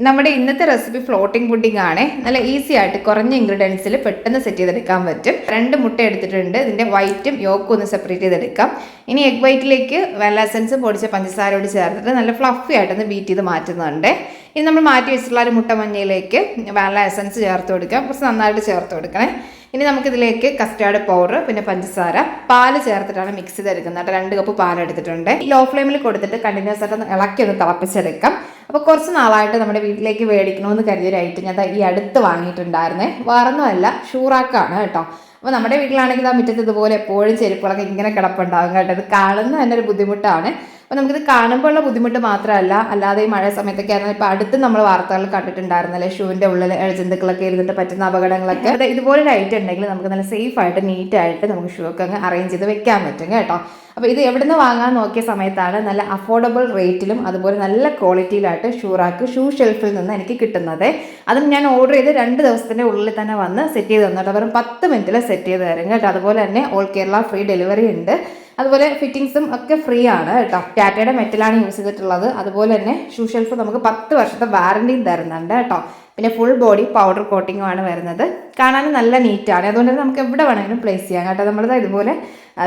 നമ്മുടെ ഇന്നത്തെ recipe floating pudding ആണ്. നല്ല ഈസി ആയിട്ട് കുറഞ്ഞ ഇൻഗ്രീഡിയൻസിൽ പെട്ടെന്ന് സെറ്റ് ചെയ്തെടുക്കാൻ പറ്റും. 2 മുട്ട എടുത്തിട്ടുണ്ട്. ഇതിന്റെ വൈറ്റും യോക്കും ഒന്ന് സെപ്പറേറ്റ് ചെയ്തെടുക്കാം. ഇനി എഗ് വൈറ്റിലേക്ക് വാനില എസൻസ് പൊടിച്ച പഞ്ചസാരയോട് ചേർത്തിട്ട് നല്ല ഫ്ലഫി ആയിട്ടൊന്ന് ബീറ്റ് ചെയ്ത് മാറ്റുന്നുണ്ട്. ഇനി നമ്മൾ മാറ്റി വെച്ചിട്ടുള്ള ഒരു മുട്ട മഞ്ഞയിലേക്ക് വാനില എസൻസ് ചേർത്ത് കൊടുക്കാം. കുറച്ച് നന്നായിട്ട് ചേർത്ത് കൊടുക്കണേ. ഇനി നമുക്കിതിലേക്ക് കസ്റ്റാർഡ് പൗഡർ, പിന്നെ പഞ്ചസാര, പാല് ചേർത്തിട്ടാണ് മിക്സ് ചെയ്തെടുക്കുന്നത്. 2 കപ്പ് പാൽ എടുത്തിട്ടുണ്ട്. ലോ ഫ്ലെയിമിൽ കൊടുത്തിട്ട് കണ്ടിന്യൂസ് ആയിട്ട് ഇളക്കി ഒന്ന് തിളപ്പിച്ചെടുക്കാം. അപ്പോൾ കുറച്ച് നാളായിട്ട് നമ്മുടെ വീട്ടിലേക്ക് മേടിക്കണമെന്ന് കരുതിയൊരു ഐറ്റം ഞാൻ ഈ അടുത്ത് വാങ്ങിയിട്ടുണ്ടായിരുന്നേ. വേറൊന്നുമല്ല, ഷൂറാക്കാണ് കേട്ടോ. അപ്പോൾ നമ്മുടെ വീട്ടിലാണെങ്കിൽ ആ മുറ്റത്ത് ഇതുപോലെ എപ്പോഴും ചെരുപ്പുകളൊക്കെ ഇങ്ങനെ കിടപ്പുണ്ടാകും കേട്ടോ. ഇത് കാണുന്നത് തന്നെ ഒരു ബുദ്ധിമുട്ടാണ്. അപ്പോൾ നമുക്കിത് കാണുമ്പോൾ ഉള്ള ബുദ്ധിമുട്ട് മാത്രമല്ല, അല്ലാതെ ഈ മഴ സമയത്തൊക്കെ ആയിരുന്നു. ഇപ്പോൾ അടുത്ത് നമ്മൾ വാർത്തകൾ കണ്ടിട്ടുണ്ടായിരുന്നല്ലേ, ഷൂവിൻ്റെ ഉള്ളിൽ ജന്തുക്കളൊക്കെ ഇരുന്നിട്ട് പറ്റുന്ന അപകടങ്ങളൊക്കെ. അത് ഇതുപോലൊരു ഐറ്റം ഉണ്ടെങ്കിൽ നമുക്ക് നല്ല സേഫായിട്ട് നീറ്റായിട്ട് നമുക്ക് ഷൂ ഒക്കെ അങ്ങ് അറേഞ്ച് ചെയ്ത് വെക്കാൻ പറ്റും കേട്ടോ. അപ്പോൾ ഇത് എവിടെ നിന്ന് വാങ്ങാൻ നോക്കിയ സമയത്താണ് നല്ല അഫോർഡബിൾ റേറ്റിലും അതുപോലെ നല്ല ക്വാളിറ്റിയിലായിട്ട് ഷൂറാക്ക് ഷൂ ഷെൽഫിൽ നിന്ന് എനിക്ക് കിട്ടുന്നത്. അതും ഞാൻ ഓർഡർ ചെയ്ത് 2 ദിവസത്തിൻ്റെ ഉള്ളിൽ തന്നെ വന്ന് സെറ്റ് ചെയ്ത് തന്നിട്ട് വെറും 10 മിനിറ്റിൽ സെറ്റ് ചെയ്ത് തരും കേട്ടോ. അതുപോലെ തന്നെ ഓൾ കേരള ഫ്രീ ഡെലിവറി ഉണ്ട്. അതുപോലെ ഫിറ്റിങ്സും ഒക്കെ ഫ്രീ ആണ് കേട്ടോ. ടാറ്റയുടെ മെറ്റലാണ് യൂസ് ചെയ്തിട്ടുള്ളത്. അതുപോലെ തന്നെ ഷൂ ഷെൽഫ് നമുക്ക് 10 വർഷത്തെ വാറണ്ടിയും തരുന്നുണ്ട് കേട്ടോ. പിന്നെ ഫുൾ ബോഡി പൗഡർ കോട്ടിങ്ങുമാണ് വരുന്നത്. കാണാൻ നല്ല നീറ്റാണ്. അതുകൊണ്ട് തന്നെ നമുക്ക് എവിടെ വേണമെങ്കിലും പ്ലേസ് ചെയ്യാം കേട്ടോ. നമ്മളിത് ഇതുപോലെ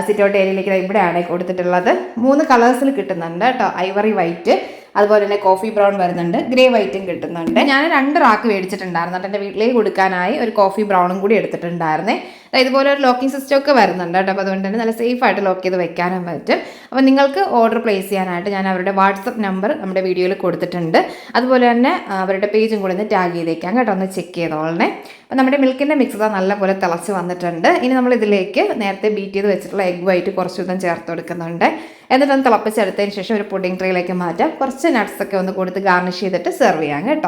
സിറ്റ് ഔട്ട് ഏരിയയിലേക്ക് ഇവിടെയാണ് കൊടുത്തിട്ടുള്ളത്. 3 കളേഴ്സിൽ കിട്ടുന്നുണ്ട് കേട്ടോ. ഐവറി വൈറ്റ്, അതുപോലെ തന്നെ കോഫി ബ്രൗൺ വരുന്നുണ്ട്, ഗ്രേ വൈറ്റും കിട്ടുന്നുണ്ട്. ഞാൻ 2 റാക്ക് മേടിച്ചിട്ടുണ്ടായിരുന്നു കേട്ടോ. എൻ്റെ വീട്ടിലേക്ക് കൊടുക്കാനായി ഒരു കോഫി ബ്രൗണും കൂടി എടുത്തിട്ടുണ്ടായിരുന്നേ. ഇതുപോലെ ഒരു ലോക്കിംഗ് സിസ്റ്റം ഒക്കെ വരുന്നുണ്ട് കേട്ടോ. അപ്പോൾ അതുകൊണ്ട് തന്നെ നല്ല സേഫായിട്ട് ലോക്ക് ചെയ്ത് വെക്കാനും പറ്റും. അപ്പോൾ നിങ്ങൾക്ക് ഓർഡർ പ്ലേസ് ചെയ്യാനായിട്ട് ഞാൻ അവരുടെ വാട്സപ്പ് നമ്പർ നമ്മുടെ വീഡിയോയിൽ കൊടുത്തിട്ടുണ്ട്. അതുപോലെ തന്നെ അവരുടെ പേജും കൂടി ഒന്ന് ടാഗ് ചെയ്തേക്കാം കേട്ടോ. ഒന്ന് ചെക്ക് ചെയ്തോളണേ. അപ്പോൾ നമ്മുടെ മിൽക്കിൻ്റെ മിക്സ് നല്ലപോലെ തിളച്ച് വന്നിട്ടുണ്ട്. ഇനി നമ്മൾ ഇതിലേക്ക് നേരത്തെ ബീറ്റ് ചെയ്ത് വെച്ചിട്ടുള്ള എഗ് വൈറ്റ് കുറച്ചൊന്നും ചേർത്ത് കൊടുക്കുന്നുണ്ട്. എന്നിട്ടൊന്ന് തിളപ്പിച്ചെടുത്തതിന് ശേഷം ഒരു പുഡിംഗ് ട്രേയിലേക്ക് മാറ്റാം. കുറച്ച് നട്ട്സൊക്കെ ഒന്ന് കൊടുത്ത് ഗാർണിഷ് ചെയ്തിട്ട് സെർവ് ചെയ്യാം കേട്ടോ.